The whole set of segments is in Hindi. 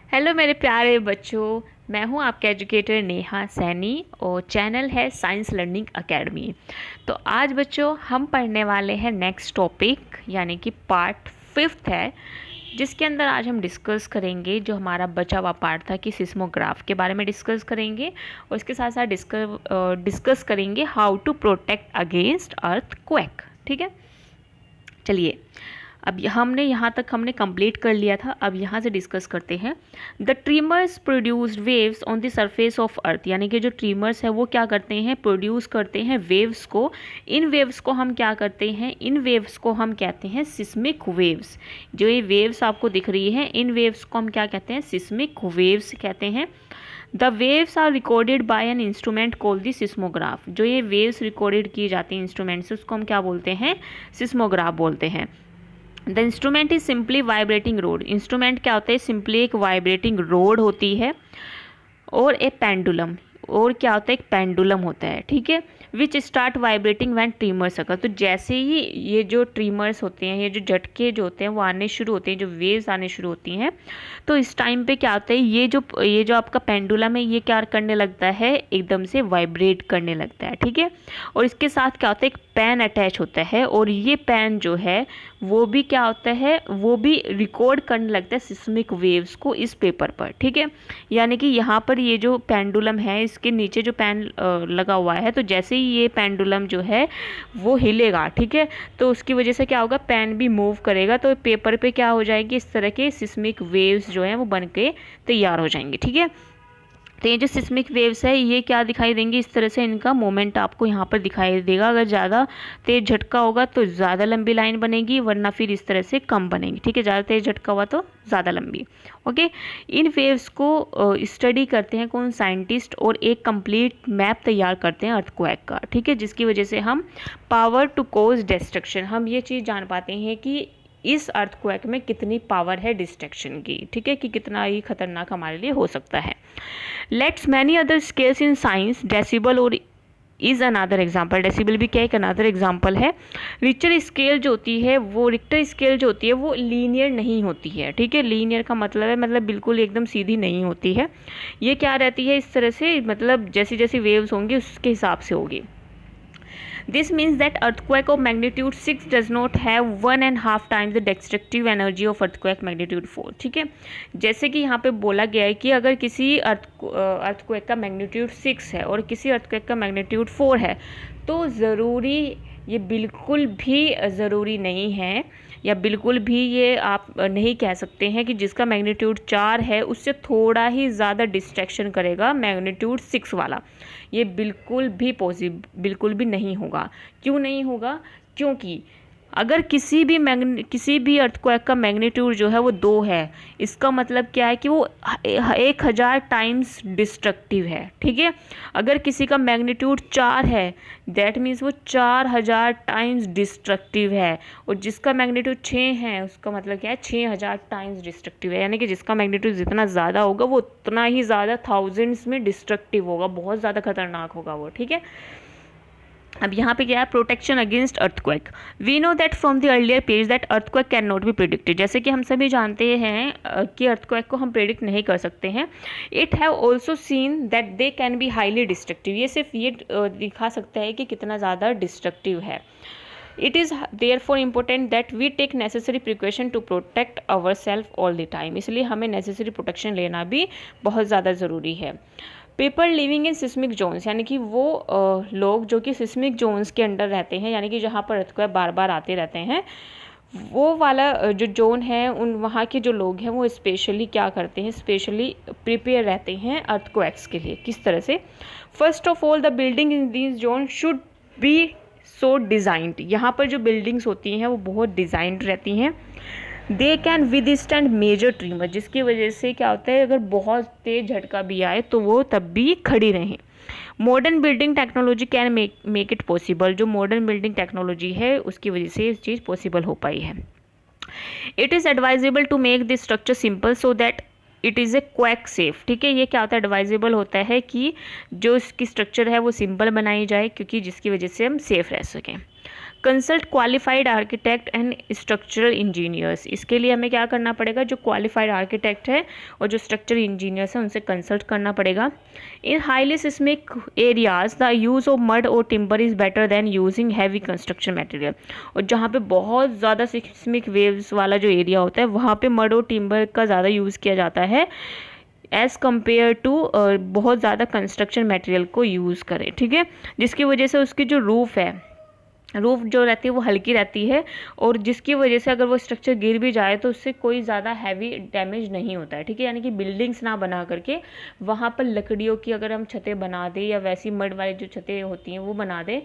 हेलो मेरे प्यारे बच्चों, मैं हूं आपके एजुकेटर नेहा सैनी और चैनल है साइंस लर्निंग एकेडमी। तो आज बच्चों हम पढ़ने वाले हैं नेक्स्ट टॉपिक यानी कि पार्ट 5 है, जिसके अंदर आज हम डिस्कस करेंगे जो हमारा बचा हुआ पार्ट था कि सिस्मोग्राफ के बारे में डिस्कस करेंगे और इसके साथ साथ डिस्कस करेंगे how to protect against earthquake. ठीक है, चलिए अब हमने यहाँ तक कंप्लीट कर लिया था। अब यहाँ से डिस्कस करते हैं। The tremors produced waves on the surface of earth, यानी कि जो ट्रीमर्स है वो क्या करते हैं, प्रोड्यूस करते हैं वेव्स को। इन वेव्स को हम क्या करते हैं, इन वेव्स को हम कहते हैं सिस्मिक वेव्स। जो ये वेव्स आपको दिख रही है, इन वेव्स को हम क्या कहते हैं, सिस्मिक वेव्स कहते हैं। The waves are recorded by an instrument called the seismograph. जो ये वेव्स रिकॉर्डेड की जाती हैं इंस्ट्रूमेंट से, उसको हम क्या बोलते हैं, सिस्मोग्राफ बोलते हैं। The instrument is simply vibrating road. Instrument क्या होता है, सिंपली एक वाइब्रेटिंग रोड होती है और ए पेंडुलम, और क्या होता है, एक पेंडुलम होता है। ठीक है, which start vibrating when tremors occur. तो जैसे ही ये जो ट्रीमर्स होते हैं, ये जो झटके जो होते हैं वो आने शुरू होते हैं, जो वेव्स आने शुरू होती हैं, तो इस टाइम पे क्या होता है, ये जो आपका पेंडुलम है ये क्या करने लगता है, एकदम से वाइब्रेट करने लगता है। ठीक है, और इसके साथ क्या होता है, एक पेन अटैच होता है, और ये पेन जो है वो भी क्या होता है, वो भी रिकॉर्ड करने लगता है सिस्मिक वेव्स को इस पेपर पर। ठीक है, यानी कि यहाँ पर ये जो पेंडुलम है, इसके नीचे जो पेन लगा हुआ है, तो जैसे ही ये पेंडुलम जो है वो हिलेगा, ठीक है, तो उसकी वजह से क्या होगा, पेन भी मूव करेगा, तो पेपर पे क्या हो जाएगी, इस तरह के सिस्मिक वेव्स जो हैं वो बन के तैयार हो जाएंगे। ठीक है, तो ये जो सिस्मिक वेव्स है ये क्या दिखाई देंगी, इस तरह से इनका मोमेंट आपको यहाँ पर दिखाई देगा। अगर ज़्यादा तेज झटका होगा तो ज़्यादा लंबी लाइन बनेगी, वरना फिर इस तरह से कम बनेगी। ठीक है, ज़्यादा तेज झटका हुआ तो ज़्यादा लंबी। ओके, इन वेव्स को स्टडी करते हैं कौन, साइंटिस्ट, और एक कंप्लीट मैप तैयार करते हैं अर्थक्वेक का। ठीक है, जिसकी वजह से हम पावर टू कोज डिस्ट्रक्शन, हम ये चीज़ जान पाते हैं कि इस अर्थक्वेक में कितनी पावर है डिस्ट्रक्शन की। ठीक है, कि कितना ही खतरनाक हमारे लिए हो सकता है। Let's many other scales in science, decibel और इज अनदर एग्जाम्पल। डेसिबल भी क्या एक अनदर एग्जाम्पल है। रिक्टर स्केल जो होती है, वो रिक्टर स्केल जो होती है वो लीनियर नहीं होती है। ठीक है, लीनियर का मतलब है मतलब बिल्कुल एकदम सीधी नहीं होती है। ये क्या रहती है, इस तरह से, मतलब जैसी जैसी वेव्स होंगी उसके हिसाब से होगी। This means that earthquake of magnitude 6 does not have 1.5 times the destructive energy of earthquake magnitude 4। ठीक है, जैसे कि यहाँ पे बोला गया है कि अगर किसी अर्थक्वेक का मैग्नीट्यूड 6 है और किसी अर्थक्वेक का मैग्नीट्यूड 4 है, तो ज़रूरी, ये बिल्कुल भी ज़रूरी नहीं है, या बिल्कुल भी ये आप नहीं कह सकते हैं कि जिसका मैग्नीट्यूड 4 है उससे थोड़ा ही ज़्यादा डिस्ट्रैक्शन करेगा मैग्नीट्यूड 6 वाला। ये बिल्कुल भी नहीं होगा। क्यों नहीं होगा, क्योंकि अगर किसी भी अर्थक्वेक का मैग्नीट्यूड जो है वो 2 है, इसका मतलब क्या है कि वो 1000 टाइम्स डिस्ट्रक्टिव है। ठीक है, अगर किसी का मैग्नीट्यूड 4 है, दैट मीन्स वो 4000 टाइम्स डिस्ट्रक्टिव है, और जिसका मैग्नीट्यूड 6 है उसका मतलब क्या है, 6000 टाइम्स डिस्ट्रक्टिव है। यानी कि जिसका मैग्नीट्यूड जितना ज़्यादा होगा वो उतना ही ज़्यादा थाउजेंड्स में डिस्ट्रक्टिव होगा, बहुत ज़्यादा खतरनाक होगा वो। ठीक है, अब यहाँ पे क्या है, protection against earthquake. We know that from the earlier page that earthquake can not be predicted. जैसे कि हम सभी जानते हैं कि अर्थक्वेक को हम प्रिडिक्ट नहीं कर सकते हैं। It have also seen that they can be highly destructive. ये सिर्फ ये दिखा सकता है कि कितना ज़्यादा डिस्ट्रक्टिव है। It is therefore important that we take necessary precaution to protect our self all the time. इसलिए हमें नेसेसरी प्रोटेक्शन लेना भी बहुत ज़्यादा ज़रूरी है। People living in seismic zones, यानी कि वो लोग जो कि सिस्मिक जोन्स के अंडर रहते हैं, यानी कि जहाँ पर अर्थक्वेक बार बार आते रहते हैं, वो वाला जो जोन है, उन वहाँ के जो लोग हैं वो स्पेशली क्या करते हैं, स्पेशली प्रिपेयर रहते हैं अर्थक्वेक्स के लिए। किस तरह से, first of all the building in this zone should be so designed. यहाँ पर जो बिल्डिंग्स होती हैं वो बहुत डिज़ाइंड रहती हैं। They can withstand major tremor, जिसकी वजह से क्या होता है, अगर बहुत तेज झटका भी आए तो वो तब भी खड़ी रहें। Modern building technology can make it possible. जो मॉडर्न बिल्डिंग टेक्नोलॉजी है उसकी वजह से ये चीज़ पॉसिबल हो पाई है। It is advisable to make this structure simple so that it is a quake safe. ठीक है, ये क्या होता है, एडवाइजेबल होता है कि जो इसकी स्ट्रक्चर है वो सिंपल बनाई जाए, क्योंकि जिसकी वजह से हम सेफ रह सकें। Consult qualified architect and structural engineers, इसके लिए हमें क्या करना पड़ेगा, जो क्वालिफाइड आर्किटेक्ट है और जो स्ट्रक्चरल इंजीनियर्स हैं उनसे कंसल्ट करना पड़ेगा। In highly seismic areas the use of mud और timber is better than using heavy construction material, और जहाँ पे बहुत ज़्यादा सिस्मिक वेव्स वाला जो एरिया होता है वहाँ पे मड और टिम्बर का ज़्यादा यूज़ किया जाता है एज़ कम्पेयर टू बहुत ज़्यादा कंस्ट्रक्शन मटेरियल को यूज़ करें, ठीक है, जिसकी वजह से उसकी जो रूफ़ जो रहती है वो हल्की रहती है, और जिसकी वजह से अगर वो स्ट्रक्चर गिर भी जाए तो उससे कोई ज़्यादा हैवी डैमेज नहीं होता है, ठीक है। यानी कि बिल्डिंग्स ना बना करके वहाँ पर लकड़ियों की अगर हम छतें बना दें या वैसी मड वाली जो छतें होती हैं वो बना दें,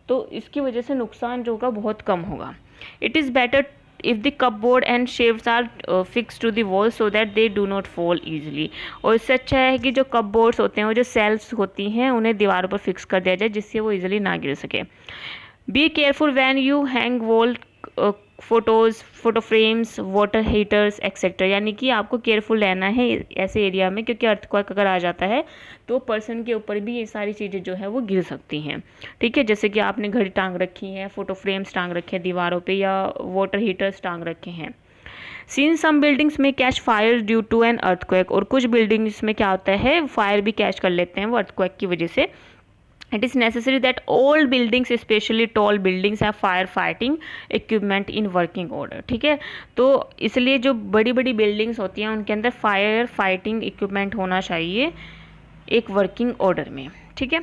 तो इसकी वजह से नुकसान जो होगा बहुत कम होगा। It is better if the cupboard and shelves are fixed to the wall so that they do not fall easily, और इससे अच्छा है कि जो कपबोर्ड्स होते हैं वो जो सेल्फ्स होती हैं उन्हें दीवारों पर फिक्स कर दिया जाए जिससे वो इजीली ना गिर सके। Be careful when you hang wall photos, photo frames, water heaters etcetera, यानी कि आपको केयरफुल रहना है ऐसे एरिया में, क्योंकि अर्थक्वेक अगर आ जाता है तो पर्सन के ऊपर भी ये सारी चीज़ें जो है वो गिर सकती हैं, ठीक है। जैसे कि आपने घड़ी टांग रखी है, फोटो फ्रेम्स टांग रखे हैं दीवारों पे, या वाटर हीटर्स टांग रखे हैं। सीन सम बिल्डिंग्स में catch fire due to an earthquake, और कुछ बिल्डिंग्स में क्या होता है फायर भी कैच कर लेते हैं वो अर्थक्वेक की वजह से। It is necessary that all buildings, especially tall buildings, have fire fighting equipment in working order, ठीक है। तो इसलिए जो बड़ी बड़ी बिल्डिंग्स होती हैं उनके अंदर फायर फाइटिंग इक्विपमेंट होना चाहिए एक वर्किंग ऑर्डर में, ठीक है।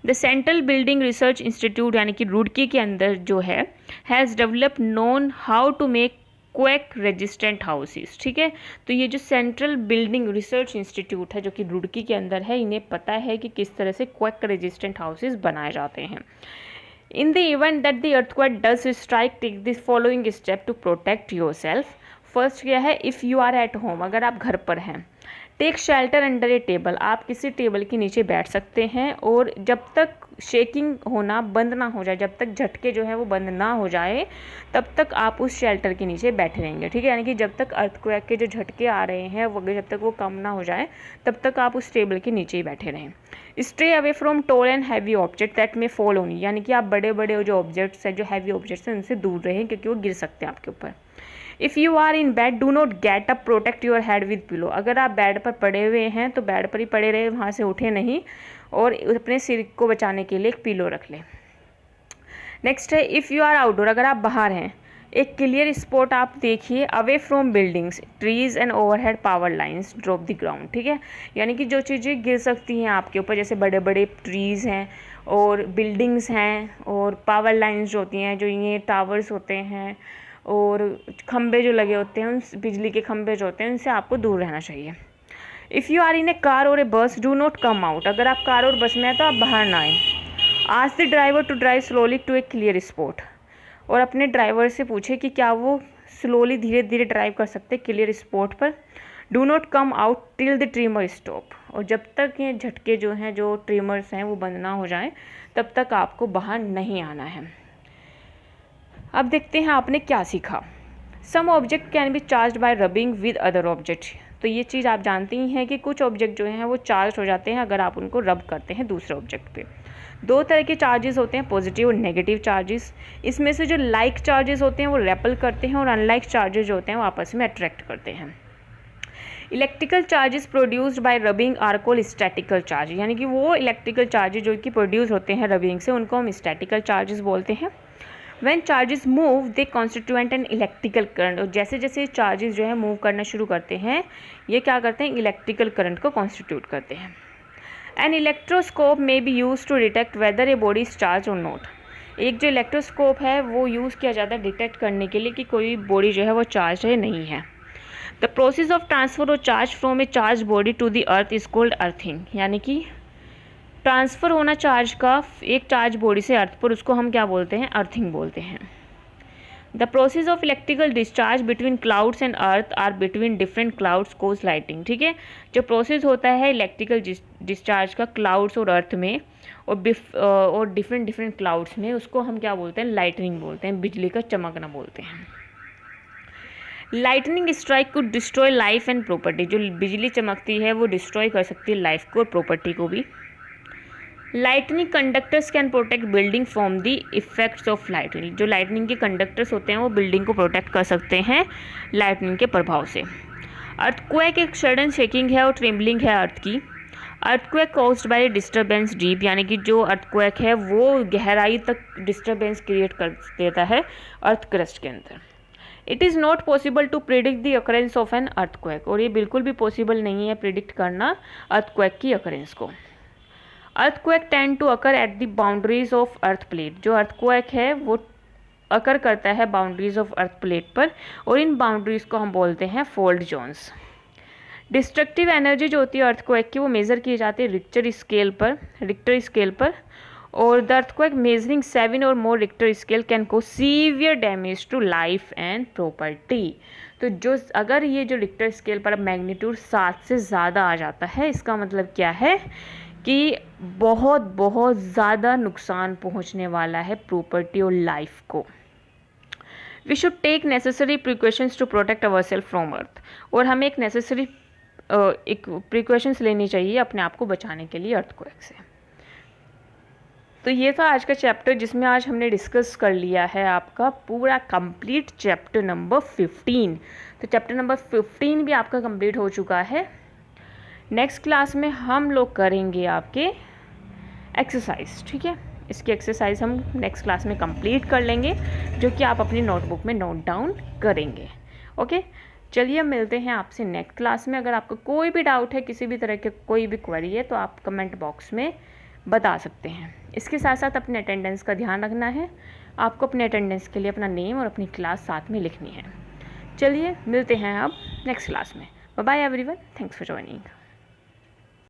The central building research institute यानी कि रुड़की के अंदर जो है has develop known how to make quake resistant houses, ठीक है। तो ये जो सेंट्रल बिल्डिंग रिसर्च इंस्टीट्यूट है जो कि रुड़की के अंदर है, इन्हें पता है कि किस तरह से क्वेक रेजिस्टेंट हाउसेस बनाए जाते हैं। In the event that the earthquake does strike, take this following step to protect your self. First क्या है, if you are at home, अगर आप घर पर हैं, take shelter under a table, आप किसी टेबल के नीचे बैठ सकते हैं, और जब तक शेकिंग होना बंद ना हो जाए, जब तक झटके जो है वो बंद ना हो जाए तब तक आप उस शेल्टर के नीचे बैठे रहेंगे, ठीक है। यानी कि जब तक अर्थक्वेक के जो झटके आ रहे हैं वो जब तक वो कम ना हो जाए तब तक आप उस टेबल के नीचे ही बैठे रहें। Stay away from tall and heavy object that में फॉल ऑन यू, यानी कि आप बड़े बड़े जो ऑब्जेक्ट्स हैं, जो हैवी ऑब्जेक्ट्स हैं, उनसे दूर रहें क्योंकि वो गिर सकते हैं आपके ऊपर। If you are in bed do not get up, protect your head with pillow, अगर आप बेड पर पड़े हुए हैं तो बेड पर ही पड़े रहे, वहाँ से उठे नहीं, और अपने सिर को बचाने के लिए एक पिलो रख लें। नेक्स्ट है इफ़ यू आर आउटडोर, अगर आप बाहर हैं, एक क्लियर स्पॉट आप देखिए away from buildings, trees and overhead power lines drop the ground, ठीक है। यानी कि जो चीज़ें गिर सकती हैं आपके ऊपर, जैसे बड़े बड़े ट्रीज़ हैं और बिल्डिंग्स हैं और पावर लाइंस जो होती हैं, जो ये टावर्स होते हैं और खंबे जो लगे होते हैं, उन बिजली के खंबे जो होते हैं उनसे आपको दूर रहना चाहिए। If you are in a car और ए बस डू नॉट कम आउट, अगर आप कार और बस में हैं तो आप बाहर ना आएँ। Ask the driver to drive slowly to a clear spot, और अपने ड्राइवर से पूछे कि क्या वो स्लोली धीरे धीरे ड्राइव कर सकते हैं क्लियर स्पॉट पर। Do not come out till the trimmer stop, और जब तक ये झटके जो हैं, जो ट्रिमर्स हैं वो बंद ना हो जाए तब तक आपको बाहर नहीं आना है। अब देखते हैं आपने क्या सीखा। Some object can be charge by rubbing with other object, तो ये चीज़ आप जानती ही हैं कि कुछ ऑब्जेक्ट जो हैं वो चार्ज हो जाते हैं अगर आप उनको रब करते हैं दूसरे ऑब्जेक्ट पे। दो तरह के चार्जेस होते हैं, पॉजिटिव और नेगेटिव चार्जेस। इसमें से जो लाइक चार्जेस होते हैं वो रेपल करते हैं, और अनलाइक चार्जेस जो होते हैं वो आपस में अट्रैक्ट करते हैं। Electrical charges produced by rubbing are called statical charge, यानी कि वो इलेक्ट्रिकल चार्जेस जो कि प्रोड्यूस होते हैं रबिंग से उनको हम स्टैटिकल चार्जेस बोलते हैं। When charges move, they constitute an electrical current, और जैसे जैसे चार्जेस जो है मूव करना शुरू करते हैं ये क्या करते हैं, इलेक्ट्रिकल करंट को कॉन्स्टिट्यूट करते हैं। An electroscope may be use to detect whether a body is charge और नॉट, एक जो इलेक्ट्रोस्कोप है वो यूज़ किया जाता है डिटेक्ट करने के लिए कि कोई बॉडी जो है वो चार्ज है नहीं है। The process of transfer of charge from a charge body to the earth is called earthing, यानी कि ट्रांसफ़र होना चार्ज का एक चार्ज बॉडी से अर्थ पर, उसको हम क्या बोलते हैं, अर्थिंग बोलते हैं। The process of electrical discharge between clouds and earth or between different clouds causes lighting, ठीक है। जो प्रोसेस होता है इलेक्ट्रिकल डिस्चार्ज का क्लाउड्स और अर्थ में और डिफरेंट क्लाउड्स में, उसको हम क्या बोलते हैं, लाइटनिंग बोलते हैं, बिजली का चमकना बोलते हैं। लाइटनिंग स्ट्राइक को डिस्ट्रॉय लाइफ एंड प्रॉपर्टी, जो बिजली चमकती है वो डिस्ट्रॉय कर सकती है लाइफ को और प्रॉपर्टी को भी। Lightning conductors can protect building from the effects of lightning. जो लाइटनिंग के कंडक्टर्स होते हैं वो बिल्डिंग को प्रोटेक्ट कर सकते हैं लाइटनिंग के प्रभाव से। अर्थक्वेक एक सडन शेकिंग है और ट्रेम्बलिंग है अर्थ की। Earthquake caused by disturbance deep, यानी कि जो अर्थक्वेक है वो गहराई तक डिस्टर्बेंस क्रिएट कर देता है अर्थ क्रस्ट के अंदर। It is not possible to predict the occurrence of an earthquake, और ये बिल्कुल भी पॉसिबल नहीं है प्रिडिक्ट करना अर्थक्वेक की अकरेंस को। Earthquake tend to occur at the boundaries of earth plate. जो अर्थक्वेक है वो अकर करता है बाउंड्रीज ऑफ अर्थ प्लेट पर, और इन बाउंड्रीज को हम बोलते हैं फोल्ड जोन्स। डिस्ट्रक्टिव एनर्जी जो होती है अर्थक्वेक की वो मेज़र की जाती है रिक्टर स्केल पर, और द अर्थक्वेक मेजरिंग 7 और more Richter scale can cause severe damage to life and property. तो जो अगर ये जो रिक्टर स्केल पर मैग्नीट्यूड 7 से ज़्यादा आ जाता है, इसका मतलब क्या है कि बहुत बहुत ज़्यादा नुकसान पहुंचने वाला है प्रॉपर्टी और लाइफ को। We should take necessary precautions to protect our self from earth, और हमें एक प्रिकॉशंस लेनी चाहिए अपने आप को बचाने के लिए अर्थक्वेक से। तो ये था आज का चैप्टर, जिसमें आज हमने डिस्कस कर लिया है आपका पूरा कंप्लीट चैप्टर नंबर 15। तो चैप्टर नंबर 15 भी आपका कंप्लीट हो चुका है। नेक्स्ट क्लास में हम लोग करेंगे आपके एक्सरसाइज, ठीक है। इसकी एक्सरसाइज हम नेक्स्ट क्लास में कंप्लीट कर लेंगे, जो कि आप अपनी नोटबुक में नोट डाउन करेंगे। ओके, चलिए हम मिलते हैं आपसे नेक्स्ट क्लास में। अगर आपको कोई भी डाउट है, किसी भी तरह के कोई भी क्वेरी है, तो आप कमेंट बॉक्स में बता सकते हैं। इसके साथ साथ अपने अटेंडेंस का ध्यान रखना है। आपको अपने अटेंडेंस के लिए अपना नेम और अपनी क्लास साथ में लिखनी है। चलिए मिलते हैं अब नेक्स्ट क्लास में। Bye bye everyone, thanks for joining.